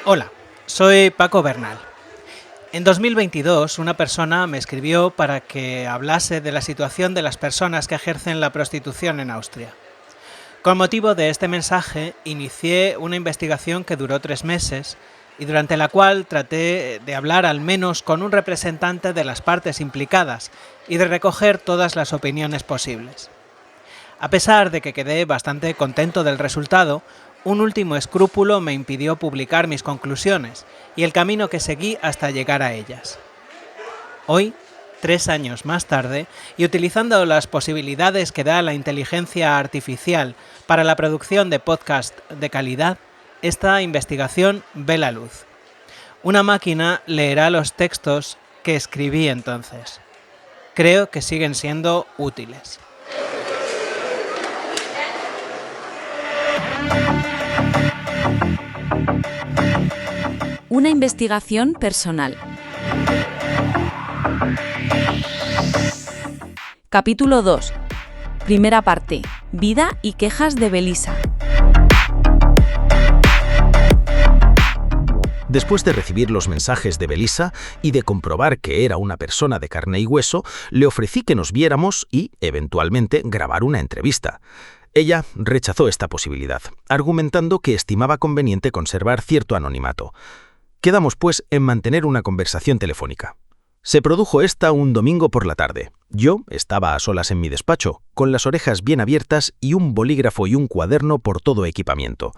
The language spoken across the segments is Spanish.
Hola, soy Paco Bernal. En 2022, una persona me escribió para que hablase de la situación de las personas que ejercen la prostitución en Austria. Con motivo de este mensaje, inicié una investigación que duró 3 meses y durante la cual traté de hablar al menos con un representante de las partes implicadas y de recoger todas las opiniones posibles. A pesar de que quedé bastante contento del resultado, un último escrúpulo me impidió publicar mis conclusiones y el camino que seguí hasta llegar a ellas. Hoy, 3 años más tarde, y utilizando las posibilidades que da la inteligencia artificial para la producción de podcast de calidad, esta investigación ve la luz. Una máquina leerá los textos que escribí entonces. Creo que siguen siendo útiles. Una investigación personal. Capítulo 2. Primera parte. Vida y quejas de Belisa. Después de recibir los mensajes de Belisa y de comprobar que era una persona de carne y hueso, le ofrecí que nos viéramos y, eventualmente, grabar una entrevista. Ella rechazó esta posibilidad, argumentando que estimaba conveniente conservar cierto anonimato. Quedamos, pues, en mantener una conversación telefónica. Se produjo esta un domingo por la tarde. Yo estaba a solas en mi despacho, con las orejas bien abiertas y un bolígrafo y un cuaderno por todo equipamiento.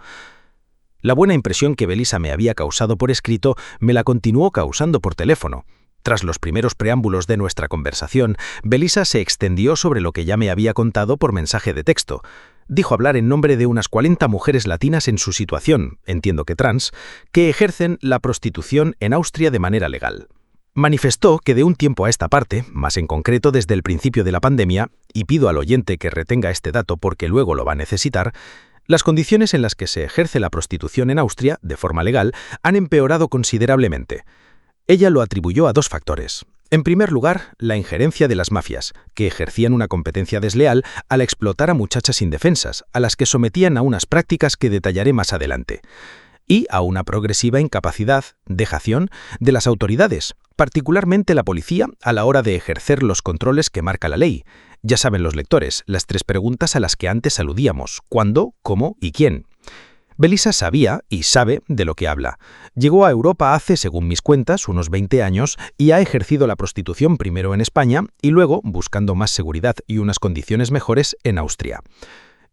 La buena impresión que Belisa me había causado por escrito me la continuó causando por teléfono. Tras los primeros preámbulos de nuestra conversación, Belisa se extendió sobre lo que ya me había contado por mensaje de texto. Dijo hablar en nombre de unas 40 mujeres latinas en su situación, entiendo que trans, que ejercen la prostitución en Austria de manera legal. Manifestó que de un tiempo a esta parte, más en concreto desde el principio de la pandemia, y pido al oyente que retenga este dato porque luego lo va a necesitar, las condiciones en las que se ejerce la prostitución en Austria, de forma legal, han empeorado considerablemente. Ella lo atribuyó a 2 factores. En primer lugar, la injerencia de las mafias, que ejercían una competencia desleal al explotar a muchachas indefensas, a las que sometían a unas prácticas que detallaré más adelante, y a una progresiva incapacidad, dejación, de las autoridades, particularmente la policía, a la hora de ejercer los controles que marca la ley. Ya saben los lectores, las 3 preguntas a las que antes aludíamos: ¿cuándo, cómo y quién? Belisa sabía y sabe de lo que habla. Llegó a Europa hace, según mis cuentas, unos 20 años y ha ejercido la prostitución primero en España y luego, buscando más seguridad y unas condiciones mejores, en Austria.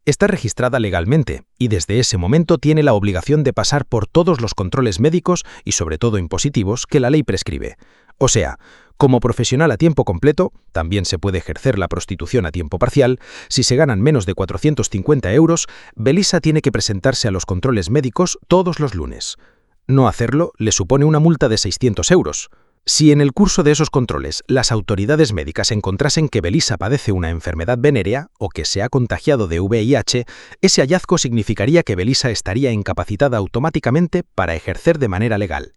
Está registrada legalmente y desde ese momento tiene la obligación de pasar por todos los controles médicos y sobre todo impositivos que la ley prescribe. O sea, como profesional a tiempo completo, también se puede ejercer la prostitución a tiempo parcial. Si se ganan menos de 450 euros, Belisa tiene que presentarse a los controles médicos todos los lunes. No hacerlo le supone una multa de 600 euros. Si en el curso de esos controles las autoridades médicas encontrasen que Belisa padece una enfermedad venérea o que se ha contagiado de VIH, ese hallazgo significaría que Belisa estaría incapacitada automáticamente para ejercer de manera legal.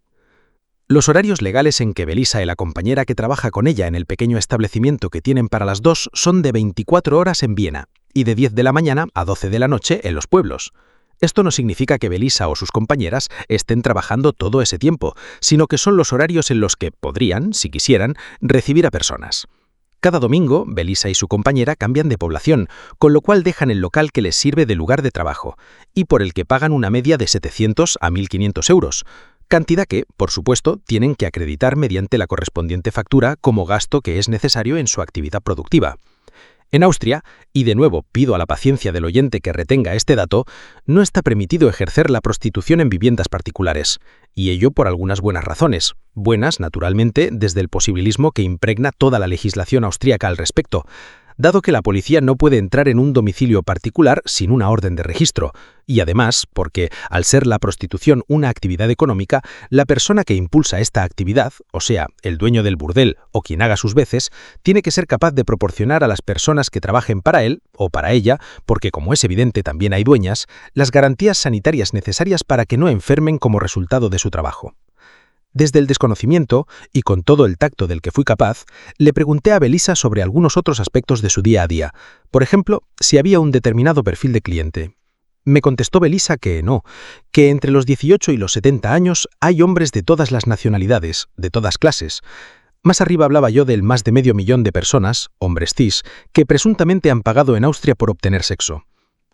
Los horarios legales en que Belisa y la compañera que trabaja con ella en el pequeño establecimiento que tienen para las 2 son de 24 horas en Viena y de 10 de la mañana a 12 de la noche en los pueblos. Esto no significa que Belisa o sus compañeras estén trabajando todo ese tiempo, sino que son los horarios en los que podrían, si quisieran, recibir a personas. Cada domingo, Belisa y su compañera cambian de población, con lo cual dejan el local que les sirve de lugar de trabajo, y por el que pagan una media de 700 a 1.500 euros, cantidad que, por supuesto, tienen que acreditar mediante la correspondiente factura como gasto que es necesario en su actividad productiva. En Austria, y de nuevo pido a la paciencia del oyente que retenga este dato, no está permitido ejercer la prostitución en viviendas particulares, y ello por algunas buenas razones. Buenas, naturalmente, desde el posibilismo que impregna toda la legislación austríaca al respecto, dado que la policía no puede entrar en un domicilio particular sin una orden de registro, y además porque, al ser la prostitución una actividad económica, la persona que impulsa esta actividad, o sea, el dueño del burdel o quien haga sus veces, tiene que ser capaz de proporcionar a las personas que trabajen para él o para ella, porque como es evidente también hay dueñas, las garantías sanitarias necesarias para que no enfermen como resultado de su trabajo. Desde el desconocimiento, y con todo el tacto del que fui capaz, le pregunté a Belisa sobre algunos otros aspectos de su día a día, por ejemplo, si había un determinado perfil de cliente. Me contestó Belisa que no, que entre los 18 y los 70 años hay hombres de todas las nacionalidades, de todas clases. Más arriba hablaba yo del más de 500.000 de personas, hombres cis, que presuntamente han pagado en Austria por obtener sexo.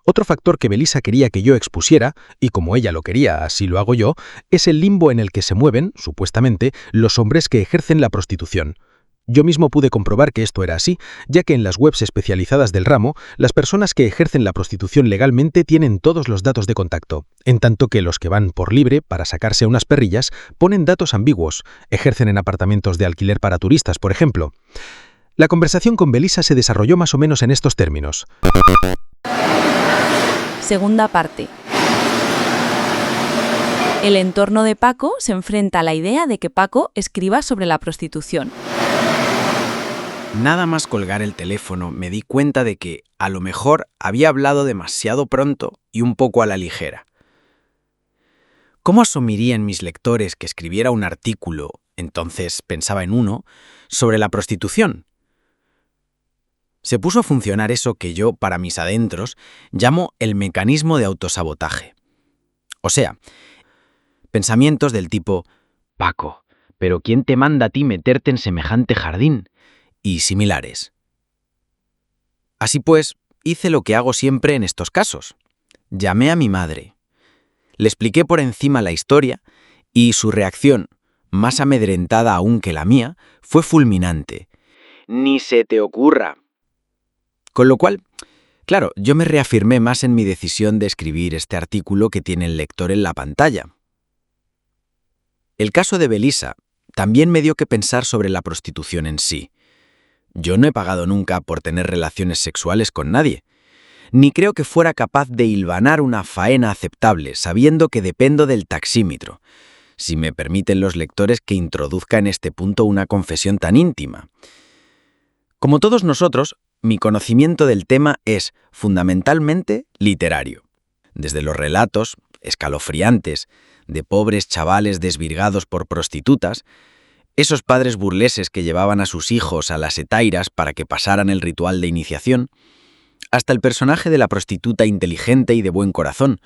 Otro factor que Belisa quería que yo expusiera, y como ella lo quería, así lo hago yo, es el limbo en el que se mueven, supuestamente, los hombres que ejercen la prostitución. Yo mismo pude comprobar que esto era así, ya que en las webs especializadas del ramo, las personas que ejercen la prostitución legalmente tienen todos los datos de contacto, en tanto que los que van por libre para sacarse unas perrillas ponen datos ambiguos, ejercen en apartamentos de alquiler para turistas, por ejemplo. La conversación con Belisa se desarrolló más o menos en estos términos. Segunda parte. El entorno de Paco se enfrenta a la idea de que Paco escriba sobre la prostitución. Nada más colgar el teléfono me di cuenta de que, a lo mejor, había hablado demasiado pronto y un poco a la ligera. ¿Cómo asumirían mis lectores que escribiera un artículo, entonces pensaba en uno, sobre la prostitución? Se puso a funcionar eso que yo, para mis adentros, llamo el mecanismo de autosabotaje. O sea, pensamientos del tipo, Paco, ¿pero quién te manda a ti meterte en semejante jardín? Y similares. Así pues, hice lo que hago siempre en estos casos. Llamé a mi madre. Le expliqué por encima la historia y su reacción, más amedrentada aún que la mía, fue fulminante. «Ni se te ocurra». Con lo cual, claro, yo me reafirmé más en mi decisión de escribir este artículo que tiene el lector en la pantalla. El caso de Belisa también me dio que pensar sobre la prostitución en sí. Yo no he pagado nunca por tener relaciones sexuales con nadie, ni creo que fuera capaz de hilvanar una faena aceptable sabiendo que dependo del taxímetro, si me permiten los lectores que introduzca en este punto una confesión tan íntima. Como todos nosotros, mi conocimiento del tema es fundamentalmente literario. Desde los relatos, escalofriantes, de pobres chavales desvirgados por prostitutas, esos padres burleses que llevaban a sus hijos a las hetairas para que pasaran el ritual de iniciación, hasta el personaje de la prostituta inteligente y de buen corazón,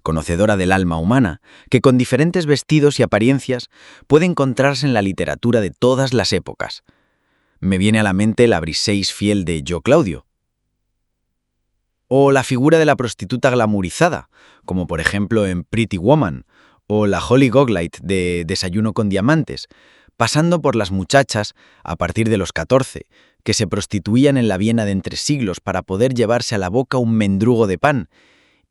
conocedora del alma humana, que con diferentes vestidos y apariencias puede encontrarse en la literatura de todas las épocas. Me viene a la mente la Briseis fiel de Yo Claudio. O la figura de la prostituta glamourizada, como por ejemplo en Pretty Woman, o la Holly Golightly de Desayuno con diamantes, pasando por las muchachas, a partir de los 14, que se prostituían en la Viena de entre siglos para poder llevarse a la boca un mendrugo de pan,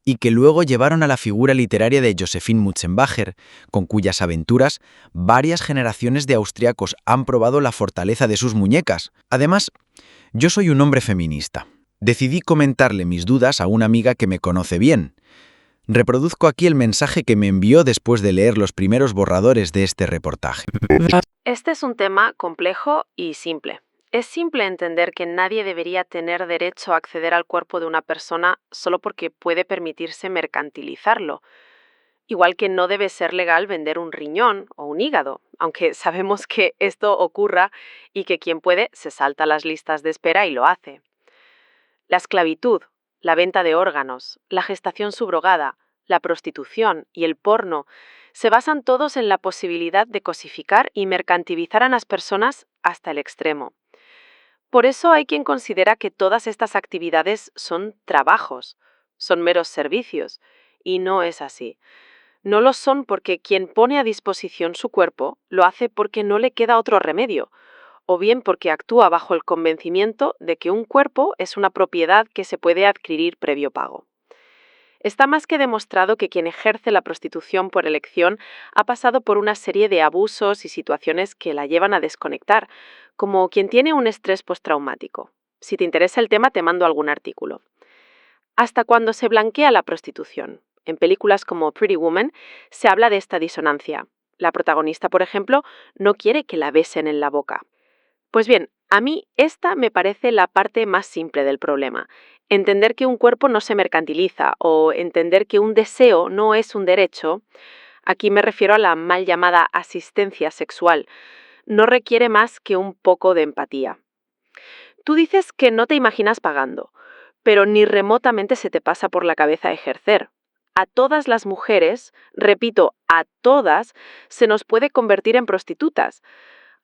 y que luego llevaron a la figura literaria de Josephine Mutzenbacher, con cuyas aventuras varias generaciones de austriacos han probado la fortaleza de sus muñecas. Además, yo soy un hombre feminista. Decidí comentarle mis dudas a una amiga que me conoce bien. Reproduzco aquí el mensaje que me envió después de leer los primeros borradores de este reportaje. Este es un tema complejo y simple. Es simple entender que nadie debería tener derecho a acceder al cuerpo de una persona solo porque puede permitirse mercantilizarlo. Igual que no debe ser legal vender un riñón o un hígado, aunque sabemos que esto ocurra y que quien puede se salta las listas de espera y lo hace. La esclavitud, la venta de órganos, la gestación subrogada, la prostitución y el porno se basan todos en la posibilidad de cosificar y mercantilizar a las personas hasta el extremo. Por eso hay quien considera que todas estas actividades son trabajos, son meros servicios, y no es así. No lo son porque quien pone a disposición su cuerpo lo hace porque no le queda otro remedio, o bien porque actúa bajo el convencimiento de que un cuerpo es una propiedad que se puede adquirir previo pago. Está más que demostrado que quien ejerce la prostitución por elección ha pasado por una serie de abusos y situaciones que la llevan a desconectar, como quien tiene un estrés postraumático. Si te interesa el tema, te mando algún artículo. Hasta cuando se blanquea la prostitución. En películas como Pretty Woman se habla de esta disonancia. La protagonista, por ejemplo, no quiere que la besen en la boca. Pues bien, a mí esta me parece la parte más simple del problema. Entender que un cuerpo no se mercantiliza o entender que un deseo no es un derecho, aquí me refiero a la mal llamada asistencia sexual, no requiere más que un poco de empatía. Tú dices que no te imaginas pagando, pero ni remotamente se te pasa por la cabeza ejercer, a todas las mujeres, repito, a todas, se nos puede convertir en prostitutas.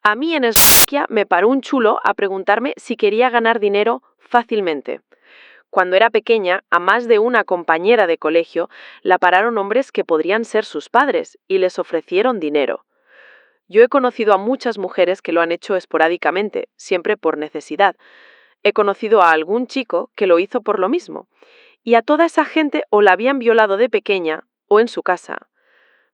A mí en Eslovaquia me paró un chulo a preguntarme si quería ganar dinero fácilmente. Cuando era pequeña, a más de una compañera de colegio la pararon hombres que podrían ser sus padres y les ofrecieron dinero. Yo he conocido a muchas mujeres que lo han hecho esporádicamente, siempre por necesidad. He conocido a algún chico que lo hizo por lo mismo. Y a toda esa gente o la habían violado de pequeña o en su casa.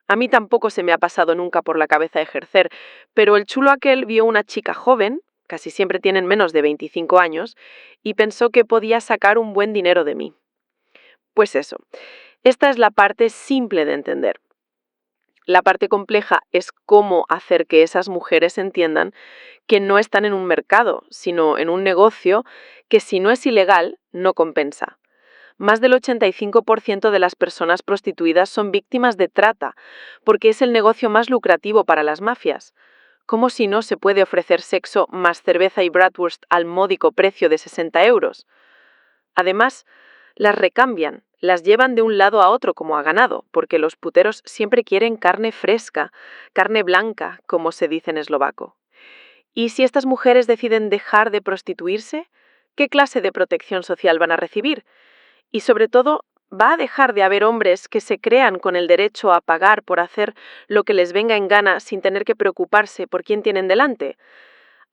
A mí tampoco se me ha pasado nunca por la cabeza ejercer, pero el chulo aquel vio una chica joven, casi siempre tienen menos de 25 años, y pensó que podía sacar un buen dinero de mí. Pues eso, esta es la parte simple de entender. La parte compleja es cómo hacer que esas mujeres entiendan que no están en un mercado, sino en un negocio que si no es ilegal, no compensa. Más del 85% de las personas prostituidas son víctimas de trata, porque es el negocio más lucrativo para las mafias. ¿Cómo si no se puede ofrecer sexo más cerveza y bratwurst al módico precio de 60 euros? Además, las recambian, las llevan de un lado a otro como a ganado, porque los puteros siempre quieren carne fresca, carne blanca, como se dice en eslovaco. ¿Y si estas mujeres deciden dejar de prostituirse? ¿Qué clase de protección social van a recibir? Y sobre todo, ¿va a dejar de haber hombres que se crean con el derecho a pagar por hacer lo que les venga en gana sin tener que preocuparse por quién tienen delante?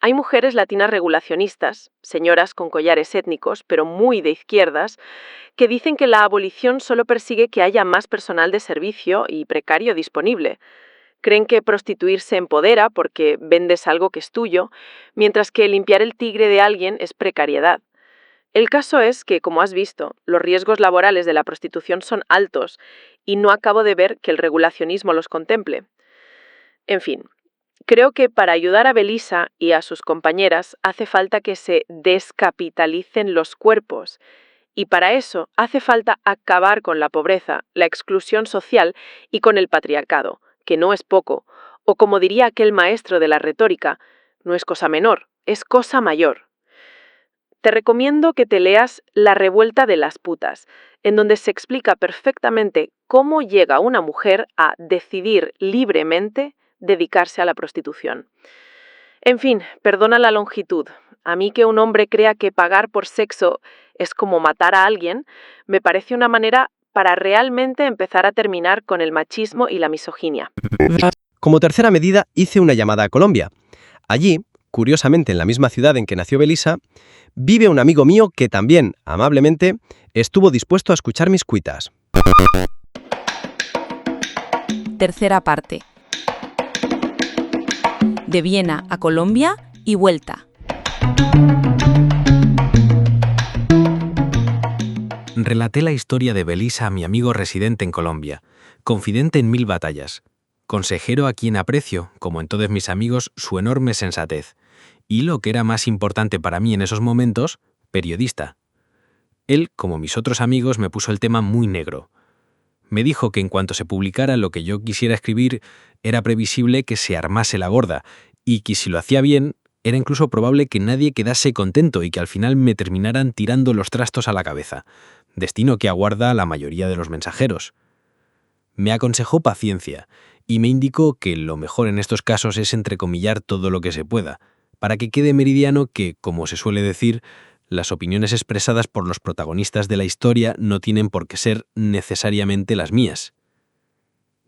Hay mujeres latinas regulacionistas, señoras con collares étnicos, pero muy de izquierdas, que dicen que la abolición solo persigue que haya más personal de servicio y precario disponible. Creen que prostituirse empodera porque vendes algo que es tuyo, mientras que limpiar el tigre de alguien es precariedad. El caso es que, como has visto, los riesgos laborales de la prostitución son altos y no acabo de ver que el regulacionismo los contemple. En fin, creo que para ayudar a Belisa y a sus compañeras hace falta que se descapitalicen los cuerpos y para eso hace falta acabar con la pobreza, la exclusión social y con el patriarcado, que no es poco, o como diría aquel maestro de la retórica, no es cosa menor, es cosa mayor. Te recomiendo que te leas La revuelta de las putas, en donde se explica perfectamente cómo llega una mujer a decidir libremente dedicarse a la prostitución. En fin, perdona la longitud. A mí que un hombre crea que pagar por sexo es como matar a alguien, me parece una manera para realmente empezar a terminar con el machismo y la misoginia. Como tercera medida, hice una llamada a Colombia. Allí, curiosamente en la misma ciudad en que nació Belisa, vive un amigo mío que también, amablemente, estuvo dispuesto a escuchar mis cuitas. Tercera parte. De Viena a Colombia y vuelta. Relaté la historia de Belisa a mi amigo residente en Colombia, confidente en 1000 batallas, consejero a quien aprecio, como en todos mis amigos, su enorme sensatez, y lo que era más importante para mí en esos momentos, periodista. Él, como mis otros amigos, me puso el tema muy negro. Me dijo que en cuanto se publicara lo que yo quisiera escribir, era previsible que se armase la gorda, y que si lo hacía bien, era incluso probable que nadie quedase contento y que al final me terminaran tirando los trastos a la cabeza, destino que aguarda a la mayoría de los mensajeros. Me aconsejó paciencia, y me indicó que lo mejor en estos casos es entrecomillar todo lo que se pueda, para que quede meridiano que, como se suele decir, las opiniones expresadas por los protagonistas de la historia no tienen por qué ser necesariamente las mías.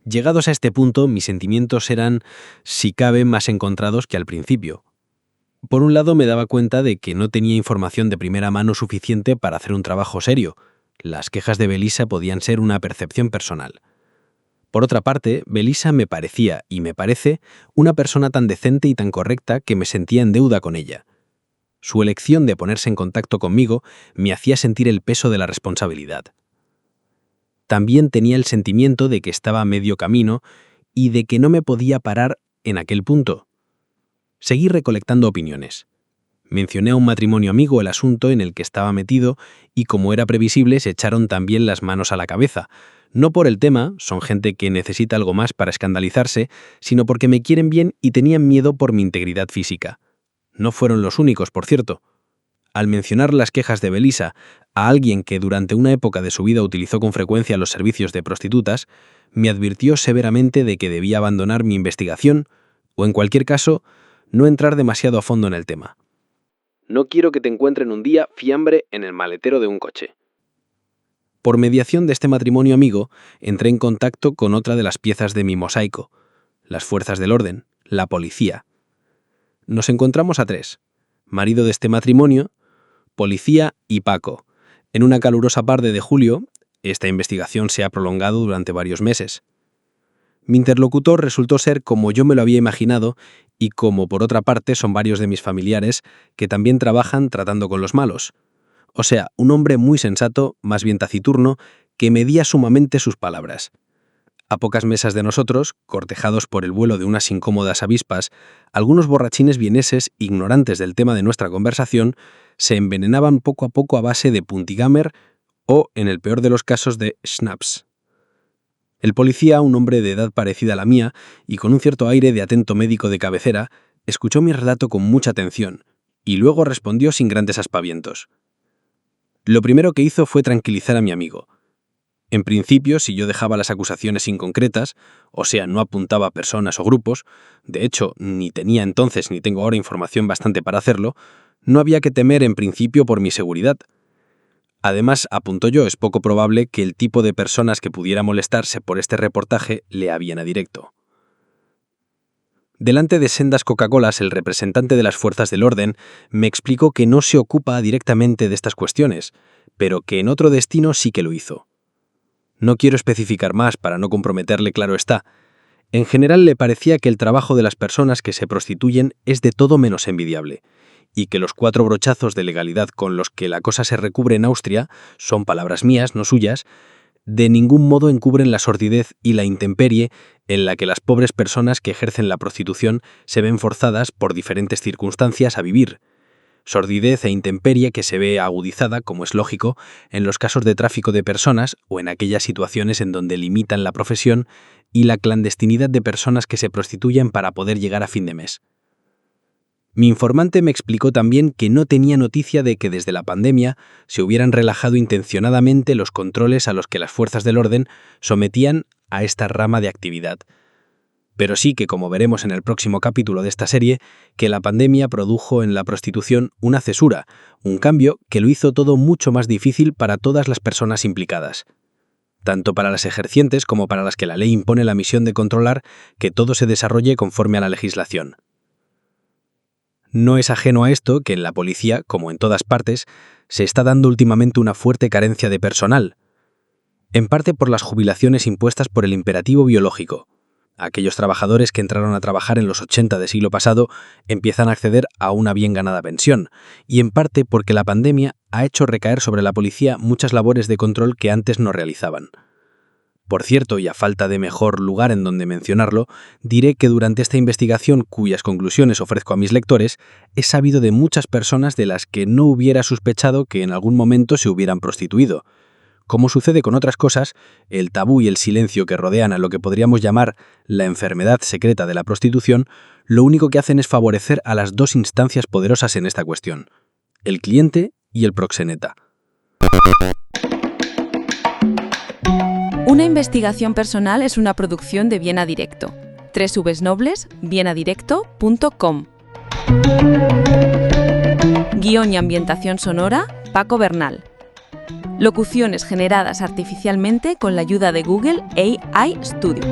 Llegados a este punto, mis sentimientos eran, si cabe, más encontrados que al principio. Por un lado, me daba cuenta de que no tenía información de primera mano suficiente para hacer un trabajo serio. Las quejas de Belisa podían ser una percepción personal. Por otra parte, Belisa me parecía, y me parece, una persona tan decente y tan correcta que me sentía en deuda con ella. Su elección de ponerse en contacto conmigo me hacía sentir el peso de la responsabilidad. También tenía el sentimiento de que estaba a medio camino y de que no me podía parar en aquel punto. Seguí recolectando opiniones. Mencioné a un matrimonio amigo el asunto en el que estaba metido y, como era previsible, se echaron también las manos a la cabeza. No por el tema, son gente que necesita algo más para escandalizarse, sino porque me quieren bien y tenían miedo por mi integridad física. No fueron los únicos, por cierto. Al mencionar las quejas de Belisa a alguien que durante una época de su vida utilizó con frecuencia los servicios de prostitutas, me advirtió severamente de que debía abandonar mi investigación o, en cualquier caso, no entrar demasiado a fondo en el tema. No quiero que te encuentren un día fiambre en el maletero de un coche. Por mediación de este matrimonio amigo, entré en contacto con otra de las piezas de mi mosaico, las fuerzas del orden, la policía. Nos encontramos a tres, marido de este matrimonio, policía y Paco. En una calurosa tarde de julio, esta investigación se ha prolongado durante varios meses. Mi interlocutor resultó ser como yo me lo había imaginado y como por otra parte son varios de mis familiares que también trabajan tratando con los malos. O sea, un hombre muy sensato, más bien taciturno, que medía sumamente sus palabras. A pocas mesas de nosotros, cortejados por el vuelo de unas incómodas avispas, algunos borrachines vieneses, ignorantes del tema de nuestra conversación, se envenenaban poco a poco a base de puntigamer o, en el peor de los casos, de schnapps. El policía, un hombre de edad parecida a la mía y con un cierto aire de atento médico de cabecera, escuchó mi relato con mucha atención y luego respondió sin grandes aspavientos. Lo primero que hizo fue tranquilizar a mi amigo. En principio, si yo dejaba las acusaciones inconcretas, o sea, no apuntaba a personas o grupos, de hecho, ni tenía entonces ni tengo ahora información bastante para hacerlo, no había que temer en principio por mi seguridad. Además, apunto yo, es poco probable que el tipo de personas que pudiera molestarse por este reportaje le habían a directo. Delante de sendas Coca-Colas, el representante de las fuerzas del orden me explicó que no se ocupa directamente de estas cuestiones, pero que en otro destino sí que lo hizo. No quiero especificar más para no comprometerle, claro está. En general le parecía que el trabajo de las personas que se prostituyen es de todo menos envidiable, y que los 4 brochazos de legalidad con los que la cosa se recubre en Austria, son palabras mías, no suyas, de ningún modo encubren la sordidez y la intemperie en la que las pobres personas que ejercen la prostitución se ven forzadas por diferentes circunstancias a vivir. Sordidez e intemperie que se ve agudizada, como es lógico, en los casos de tráfico de personas o en aquellas situaciones en donde limitan la profesión y la clandestinidad de personas que se prostituyen para poder llegar a fin de mes. Mi informante me explicó también que no tenía noticia de que desde la pandemia se hubieran relajado intencionadamente los controles a los que las fuerzas del orden sometían a esta rama de actividad. Pero sí que, como veremos en el próximo capítulo de esta serie, que la pandemia produjo en la prostitución una cesura, un cambio que lo hizo todo mucho más difícil para todas las personas implicadas, tanto para las ejercientes como para las que la ley impone la misión de controlar que todo se desarrolle conforme a la legislación. No es ajeno a esto que en la policía, como en todas partes, se está dando últimamente una fuerte carencia de personal, en parte por las jubilaciones impuestas por el imperativo biológico. Aquellos trabajadores que entraron a trabajar en los 80 del siglo pasado empiezan a acceder a una bien ganada pensión, y en parte porque la pandemia ha hecho recaer sobre la policía muchas labores de control que antes no realizaban. Por cierto, y a falta de mejor lugar en donde mencionarlo, diré que durante esta investigación, cuyas conclusiones ofrezco a mis lectores, he sabido de muchas personas de las que no hubiera sospechado que en algún momento se hubieran prostituido. Como sucede con otras cosas, el tabú y el silencio que rodean a lo que podríamos llamar la enfermedad secreta de la prostitución, lo único que hacen es favorecer a las 2 instancias poderosas en esta cuestión, el cliente y el proxeneta. Una investigación personal es una producción de Viena Directo. www.vienadirecto.com. Guión y ambientación sonora, Paco Bernal. Locuciones generadas artificialmente con la ayuda de Google AI Studio.